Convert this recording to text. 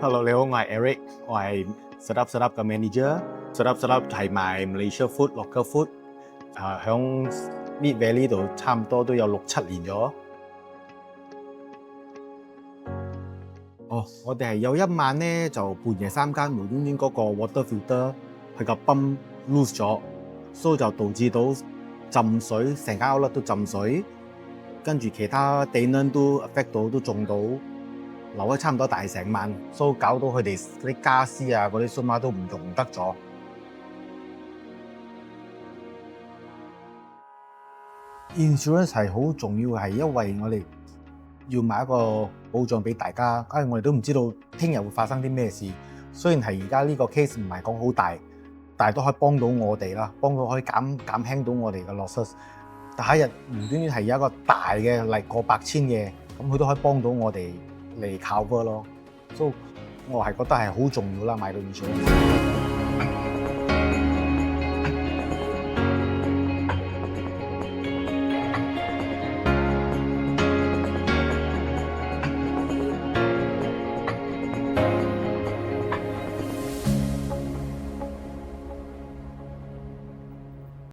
Hello，你好，我係 Eric，我係 Setup 嘅 manager。Setup 係賣 Malaysia food、local food，響 Mid Valley 度差唔多都有6-7年咗。我哋係有一晚咧，就半夜3更無端端嗰個 water filter 佢個泵 loose 咗，所以就導致到浸水，成間屋都浸水，跟住其他 tenant 都 affect 到，都中到。留咗差唔多大成晚，所以搞到佢哋嗰啲家私啊、嗰啲數碼都唔用得咗。Insurance 係好重要，係因為我哋要買一個保障俾大家，因為我哋都唔知道聽日會發生啲咩事。雖然係而家呢個 case 唔係講好大，但係都可以幫到我哋啦，可以減輕到我哋嘅 losses。但係一日無端端係有一個大嘅嚟過百千嘅，咁佢都可以幫到我哋嚟 cover 咯，所以我係覺得係好重要啦，買到 insurance。